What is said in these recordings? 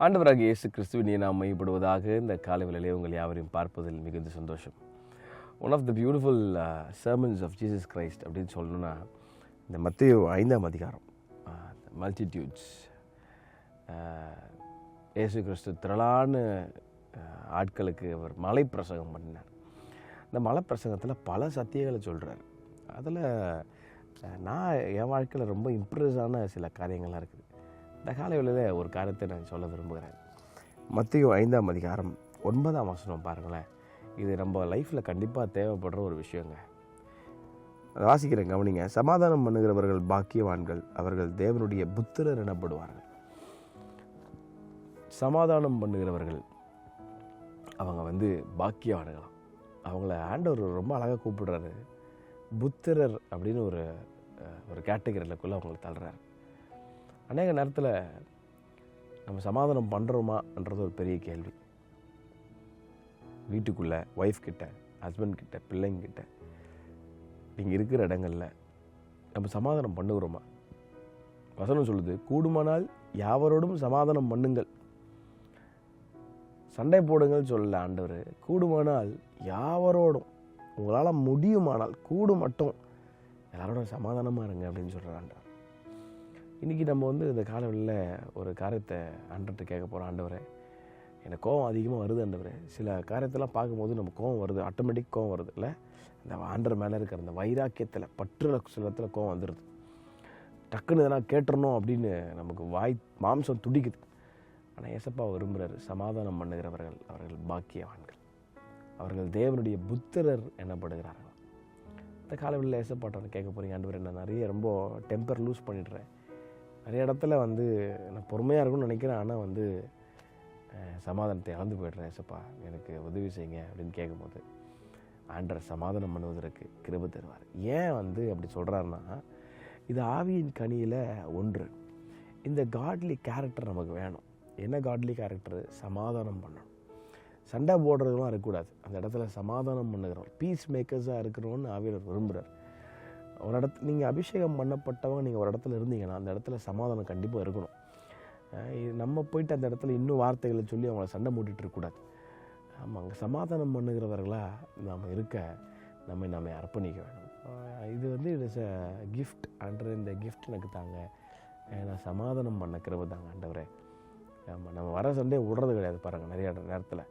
ஆண்டவராகிய இயேசு கிறிஸ்துவின் நாம் மையப்படுவதாக இந்த காலை வேளையிலே உங்கள் யாவரையும் பார்ப்பதில் மிகுந்த சந்தோஷம். One of the beautiful sermons of Jesus Christ அப்படின்னு சொல்லணும்னா இந்த மத்தேயு 5ஆம் அதிகாரம், மல்டிடியூட்ஸ். இயேசு கிறிஸ்து திரளான ஆட்களுக்கு அவர் மலை பிரசங்கம் பண்ணினார். இந்த மலை பிரசங்கத்தில் பல சத்தியங்களை சொல்கிறார். அதில் நான் என் வாழ்க்கையில் ரொம்ப இம்ப்ரெஸ் சில காரியங்கள்லாம் இருக்குது. இந்த காலை வேளையில் ஒரு காரியத்தை நான் சொல்ல விரும்புகிறேன். மத்தேயு 5ஆம் அதிகாரம் 9ஆம் வசனம் பாருங்களேன். இது நம்ம லைஃப்பில் கண்டிப்பாக தேவைப்படுற ஒரு விஷயங்க. வாசிக்கிறேன், கவனிங்க. சமாதானம் பண்ணுகிறவர்கள் பாக்கியவான்கள், அவர்கள் தேவனுடைய புத்திரர் எனப்படுவார்கள். சமாதானம் பண்ணுகிறவர்கள் அவங்க பாக்கியவான்களாம். அவங்கள ஆண்டவர் ரொம்ப அழகாக கூப்பிடுறாரு. புத்திரர் அப்படின்னு ஒரு கேட்டகரிக்குள்ளே அவங்களை தள்ளுறாரு. அநேக நேரத்தில் நம்ம சமாதானம் பண்ணுறோமான்றது ஒரு பெரிய கேள்வி. வீட்டுக்குள்ளே ஒய்ஃப் கிட்ட, ஹஸ்பண்ட் கிட்ட, பிள்ளைங்கிட்ட, நீங்கள் இருக்கிற இடங்களில் நம்ம சமாதானம் பண்ணுகிறோமா? வசனம் சொல்லுது, கூடுமானால் யாவரோடும் சமாதானம் பண்ணுங்கள், சண்டை போடுங்கள் சொல்லல ஆண்டவர். கூடுமானால் யாவரோடும், உங்களால் முடியுமானால் கூடு மட்டும் எல்லாரோட சமாதானமாக இருங்க அப்படின்னு சொல்கிறார் ஆண்டவர். இன்றைக்கி நம்ம இந்த காலையில் ஒரு காரியத்தை ஆண்டவர்கிட்ட கேட்க போகிறோம். ஆண்டவரே, எனக்கு கோவம் அதிகமாக வருது ஆண்டவரே. சில காரியத்தெல்லாம் பார்க்கும்போது நம்ம கோவம் வருது, ஆட்டோமேட்டிக் கோவம் வருது இல்லை? அந்த ஆண்டவர் மேலே இருக்கிற அந்த வைராக்கியத்தில் பற்றுல சில இடத்துல கோவம் வந்துடுது. டக்குன்னு இதெல்லாம் கேட்டுறணும் அப்படின்னு நமக்கு மாம்சம் துடிக்குது. ஆனால் ஏசப்பா விரும்புகிறார், சமாதானம் பண்ணுகிறவர்கள் அவர்கள் பாக்கியவான்கள், அவர்கள் தேவனுடைய புத்திரர் எனப்படுகிறார்கள். இந்த காலையில் ஏசப்பாட்டை கேட்க போகிறீங்க. ஆண்டவரே, நான் நிறைய ரொம்ப டெம்பர் லூஸ் பண்ணிடுறேன். நிறைய இடத்துல நான் பொறுமையாக இருக்கும்னு நினைக்கிறேன், ஆனால் சமாதானத்தை இழந்து போய்ட்றேன். ஏசப்பா எனக்கு உதவி செய்யுங்க அப்படின்னு கேட்கும்போது ஆண்டவர் சமாதானம் பண்ணுவதற்கு கிருபை தருவார். ஏன் அப்படி சொல்கிறாருன்னா, இது ஆவியின் கனியில் ஒன்று. இந்த காட்லி கேரக்டர் நமக்கு வேணும். என்ன காட்லி கேரக்டர்? சமாதானம் பண்ணணும். சண்டை போடுறதுலாம் இருக்கக்கூடாது. அந்த இடத்துல சமாதானம் பண்ணுகிறோம், பீஸ் மேக்கர்ஸாக இருக்கிறோன்னு ஆவியர் விரும்புகிறார். ஒரு இடத்துல நீங்கள் அபிஷேகம் பண்ணப்பட்டவங்க நீங்கள் ஒரு இடத்துல இருந்தீங்கன்னா அந்த இடத்துல சமாதானம் கண்டிப்பாக இருக்கணும். நம்ம போயிட்டு அந்த இடத்துல இன்னும் வார்த்தைகளை சொல்லி அவங்கள சண்டை மூட்டிகிட்டு இருக்கக்கூடாது. அங்கே சமாதானம் பண்ணுகிறவர்களாக நாம் இருக்க நம்ம அர்ப்பணிக்க வேணும். இது இட் இஸ் அ கிஃப்ட். ஆண்டவர், இந்த கிஃப்ட் எனக்கு தாங்க, நான் சமாதானம் பண்ண கிருபை தாங்க ஆண்டவரே. நம்ம வர சண்டையை விடுறது கிடையாது பாருங்கள். நிறைய நேரத்தில்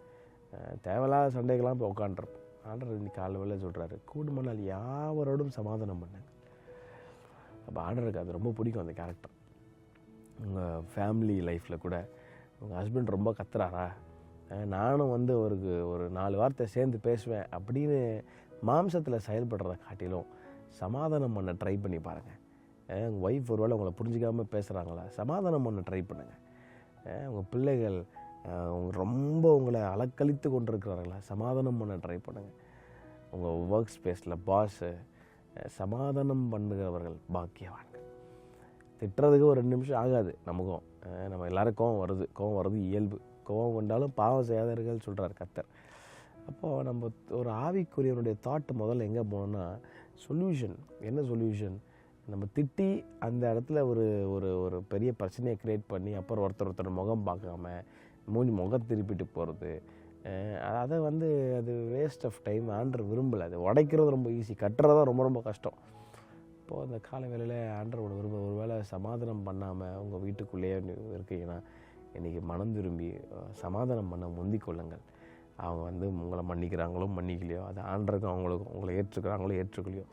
தேவையில்லாத சண்டைகள்லாம் போய் உட்காண்ட்ருப்போம். ஆண்டவர் இன்னைக்கு காலையில் சொல்கிறாரு, கூடுமானால் யாவரோடும் சமாதானம் பண்ணுங்க. அப்போ ஆண்டவருக்கு அது ரொம்ப பிடிக்கும், அந்த கேரக்டர். உங்கள் ஃபேமிலி லைஃப்பில் கூட உங்கள் ஹஸ்பண்ட் ரொம்ப கத்துறாரா, நானும் அவருக்கு ஒரு 4 வார்த்தை சேர்ந்து பேசுவேன் அப்படின்னு மாம்சத்தில் செயல்படுறதை காட்டிலும் சமாதானம் பண்ண ட்ரை பண்ணி பாருங்கள். உங்கள் ஒய்ஃப் ஒருவேளை உங்களை புரிஞ்சிக்காமல் பேசுகிறாங்களா, சமாதானம் பண்ண ட்ரை பண்ணுங்கள். உங்கள் பிள்ளைகள் ரொம்ப உங்களை அலக்களித்து கொண்டிருக்கிறார்களா, சமாதானம் பண்ண ட்ரை பண்ணுங்கள். உங்கள் ஒர்க் ஸ்பேஸில் பாஸு, சமாதானம் பண்ணுகிறவர்கள் பாக்கியவான்கள். திட்டுறதுக்கு ஒரு 2 நிமிஷம் ஆகாது நமக்கும். நம்ம எல்லாரும் கோவம் வருது இயல்பு. கோவம் கொண்டாலும் பாவம் செய்யாதவர்கள் சொல்கிறார் கர்த்தர். அப்போது நம்ம ஒரு ஆவிக்குரியவனுடைய தாட் முதல்ல எங்கே போனோம்னா, சொல்யூஷன். என்ன சொல்யூஷன்? நம்ம திட்டி அந்த இடத்துல ஒரு பெரிய பிரச்சனையை க்ரியேட் பண்ணி அப்புறம் ஒருத்தர் முகம் பார்க்காம முகம் திருப்பிட்டு போகிறது, அதை அது வேஸ்ட் ஆஃப் டைம். ஆண்டவர் விரும்பலை. அது உடைக்கிறது ரொம்ப ஈஸி, கட்டுறது தான் ரொம்ப ரொம்ப கஷ்டம். இப்போது அந்த காலை வேளையில் ஆண்டவரோட ஒரு வேளை சமாதானம் பண்ணாமல் உங்கள் வீட்டுக்குள்ளேயே இருக்கீங்கன்னா, இன்றைக்கி மனம் திரும்பி சமாதானம் பண்ண முந்திக் கொள்ளுங்கள். அவங்க உங்களை மன்னிக்கிறாங்களோ மன்னிக்கலையோ, அது ஆண்டருக்கும் உங்களை ஏற்றுக்கிறாங்களோ ஏற்றுக்கலையோ,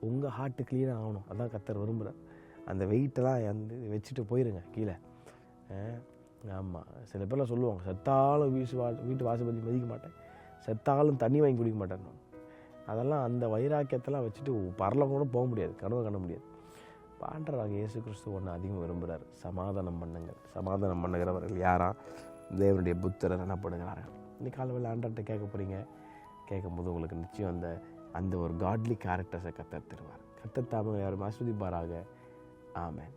உங்கள் ஹார்ட்டு க்ளீனாக ஆகணும். அதான் கர்த்தர் விரும்புகிறார். அந்த வெயிட்டெல்லாம் வச்சுட்டு போயிருங்க கீழே. ஆமாம், சில பேர்லாம் சொல்லுவாங்க, செத்தாலும் வீட்டு வாசப்படி மதிக்க மாட்டேன், செத்தாலும் தண்ணி வாங்கி குடிக்க மாட்டேன்னு. அதெல்லாம் அந்த வைராக்கியத்தெல்லாம் வச்சுட்டு பரலம் கூட போக முடியாது, கனவு காண முடியாது. ஆண்டவராகிய இயேசு கிறிஸ்து ஒன்று அதிகம் விரும்புகிறார், சமாதானம் பண்ணுங்கள். சமாதானம் பண்ணுகிறவர்கள் யாரா? தேவனுடைய புத்திரர் எனப்படுகிறார்கள். இன்னைக்கு காலையில் ஆண்டவர்கிட்ட கேட்க போகிறீங்க. கேட்கும்போது உங்களுக்கு நிச்சயம் அந்த ஒரு காட்லி கேரக்டர்ஸை கர்த்தர் தருவார். கர்த்தர் தாமே யாரும் ஆஸ்வதிப்பாராக. ஆமென்.